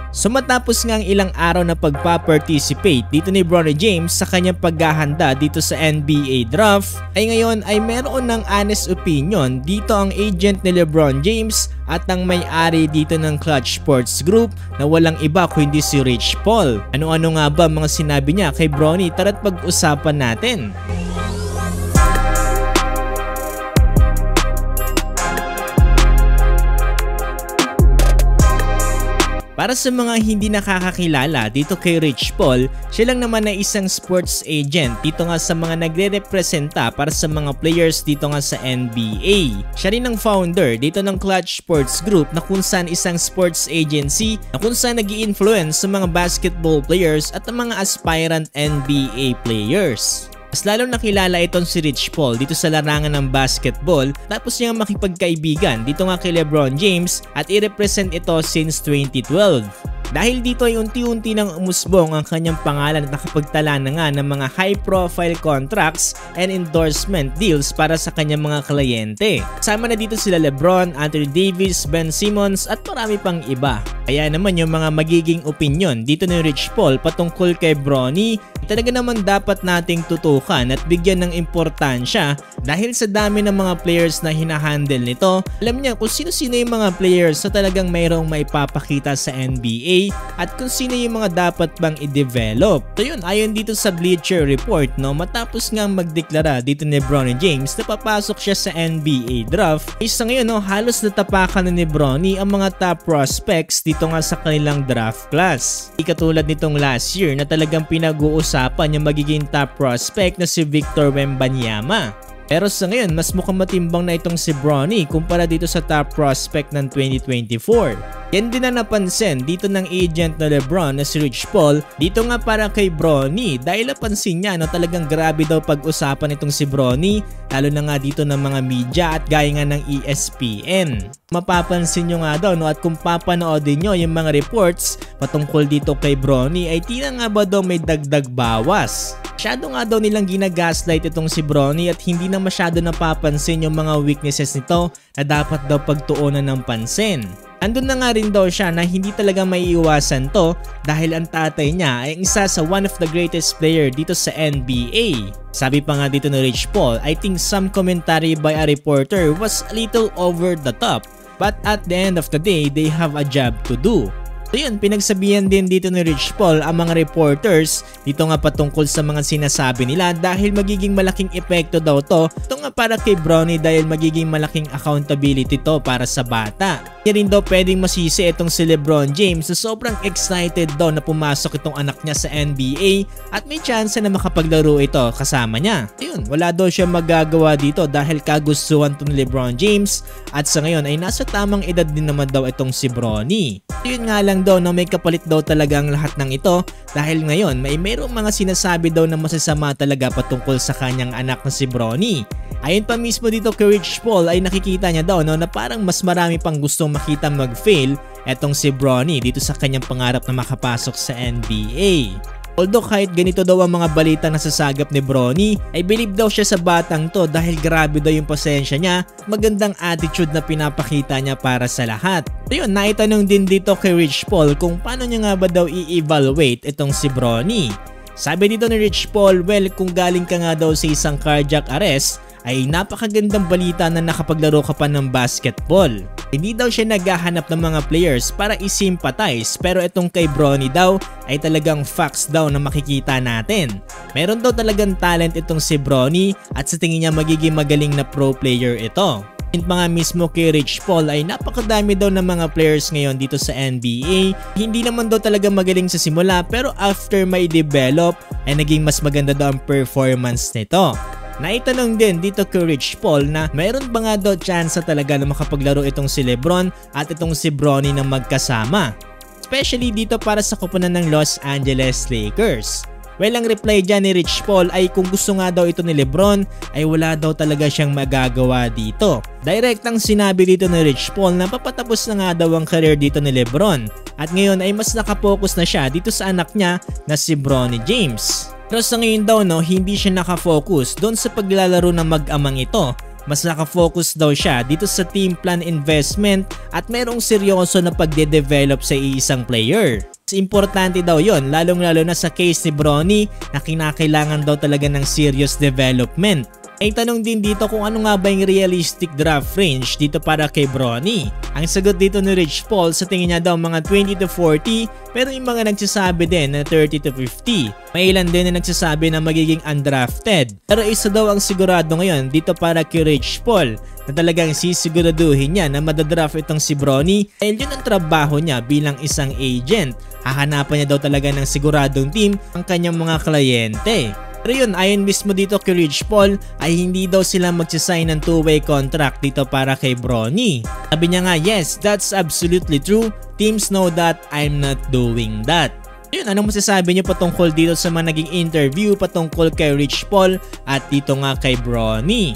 So matapos nga ang ilang araw na pagpa-participate dito ni Bronny James sa kanyang paghahanda dito sa NBA draft, ay ngayon ay meron ng honest opinion dito ang agent ni LeBron James at ang may-ari dito ng Clutch Sports Group na walang iba kundi si Rich Paul. Ano-ano nga ba mga sinabi niya kay Bronny? Tara't pag-usapan natin. Para sa mga hindi nakakakilala dito kay Rich Paul, siya lang naman ay isang sports agent dito nga sa mga nagre-representa para sa mga players dito nga sa NBA. Siya rin ang founder dito ng Clutch Sports Group na kung saan isang sports agency na kung saan nag-i-influence sa mga basketball players at ang mga aspirant NBA players. Mas lalong nakilala itong si Rich Paul dito sa larangan ng basketball tapos niya makipagkaibigan dito nga kay LeBron James at i-represent ito since 2012. Dahil dito ay unti-unti nang umusbong ang kanyang pangalan at nakapagtala na nga ng mga high-profile contracts and endorsement deals para sa kanyang mga kliyente. Kasama na dito sila LeBron, Anthony Davis, Ben Simmons at marami pang iba. Kaya naman yung mga magiging opinion dito ni Rich Paul patungkol kay Bronny, talaga naman dapat nating tutukan at bigyan ng importansya dahil sa dami ng mga players na hinahandle nito. Alam niya kung sino-sino yung mga players na talagang mayroong maipapakita sa NBA at kung sino yung mga dapat bang i-develop. So yun, ayon dito sa Bleacher Report, no, matapos nga magdeklara dito ni Bronny James na papasok siya sa NBA draft, isa ngayon no, halos natapakan na ni Bronny ang mga top prospects dito nga sa kanilang draft class. Katulad nitong last year na talagang pinag-uusapan yung magiging top prospect na si Victor Wembanyama. Pero sa ngayon, mas mukhang matimbang na itong si Bronny kumpara dito sa top prospect ng 2024. Yan din na napansin dito ng agent na LeBron na si Rich Paul dito nga para kay Bronny dahil napansin niya na talagang grabe daw pag-usapan itong si Bronny lalo na nga dito ng mga media at gaya nga ng ESPN. Mapapansin nyo nga daw no, at kung papanoodin nyo yung mga reports patungkol dito kay Bronny ay tila nga ba daw may dagdag bawas. Masyado nga daw nilang ginagaslight itong si Bronny at hindi na masyado napapansin yung mga weaknesses nito na dapat daw pagtuunan ng pansin. Andun na nga rin daw siya na hindi talaga maiiwasan to dahil ang tatay niya ay isa sa one of the greatest player dito sa NBA. Sabi pa nga dito ni Rich Paul, I think some commentary by a reporter was a little over the top, but at the end of the day, they have a job to do. So yun, pinagsabihan din dito ni Rich Paul ang mga reporters dito nga patungkol sa mga sinasabi nila dahil magiging malaking epekto daw to. Ito nga para kay Bronny dahil magiging malaking accountability to para sa bata. Hindi rin daw pwedeng masisi itong si LeBron James na sobrang excited daw na pumasok itong anak niya sa NBA at may chance na makapaglaro ito kasama niya. Yun, wala daw siya magagawa dito dahil kagustuhan to ni LeBron James at sa ngayon ay nasa tamang edad din naman daw itong si Bronny. Yun nga lang daw na may kapalit daw talaga ang lahat ng ito dahil ngayon may mayroong mga sinasabi daw na masasama talaga patungkol sa kanyang anak na si Bronny. Ayon pa mismo dito kay Rich Paul ay nakikita niya daw no, na parang mas marami pang gustong makita mag-fail etong si Bronny dito sa kanyang pangarap na makapasok sa NBA. Although kahit ganito daw ang mga balita na sasagap ni Bronny, ay believe daw siya sa batang to dahil grabe daw yung pasensya niya at magandang attitude na pinapakita niya para sa lahat. So yun, naitanong din dito kay Rich Paul kung paano niya nga ba daw i-evaluate itong si Bronny. Sabi dito ni Rich Paul, well kung galing ka nga daw sa isang cardiac arrest, ay napakagandang balita na nakapaglaro ka pa ng basketball. Hindi daw siya naghahanap ng mga players para i-sympathize pero itong kay Bronny daw ay talagang facts daw na makikita natin. Meron daw talagang talent itong si Bronny at sa tingin niya magiging magaling na pro player ito. At mga mismo kay Rich Paul ay napakadami daw ng mga players ngayon dito sa NBA. Hindi naman daw talaga magaling sa simula pero after may develop ay naging mas maganda daw ang performance nito. Naitanong din dito kay Rich Paul na mayroon ba nga daw chance talaga na makapaglaro itong si LeBron at itong si Bronny na magkasama. Especially dito para sa koponan ng Los Angeles Lakers. Well, ang reply dyan ni Rich Paul ay kung gusto nga daw ito ni LeBron ay wala daw talaga siyang magagawa dito. Direktang sinabi dito ni Rich Paul na papatapos na nga daw ang career dito ni LeBron at ngayon ay mas nakapokus na siya dito sa anak niya na si Bronny James. Pero sa ngayon daw no, hindi siya nakafocus doon sa paglalaro ng mag-amang ito Mas nakafocus daw siya dito sa team plan investment at merong seryoso na pagde-develop sa iisang player. Importante daw yon, lalong-lalo na sa case ni Bronny na kinakailangan daw talaga ng serious development. Ay tanong din dito kung ano nga ba yung realistic draft range dito para kay Bronny. Ang sagot dito ni Rich Paul, sa tingin niya daw mga 20 to 40, pero yung mga nagsasabi din na 30 to 50. May ilan din na nagsasabi na magiging undrafted. Pero isa daw ang sigurado ngayon dito para kay Rich Paul na talagang sisiguraduhin niya na madadraft itong si Bronny dahil yun ang trabaho niya bilang isang agent. Hahanapan niya daw talaga ng siguradong team ang kanyang mga kliyente. Pero yun, ayon mismo dito kay Rich Paul ay hindi daw sila magsasign ng two-way contract dito para kay Bronny. Sabi niya nga, yes, that's absolutely true. Teams know that I'm not doing that. Yun, anong masasabi niyo patungkol dito sa mga naging interview patungkol kay Rich Paul at dito nga kay Bronny?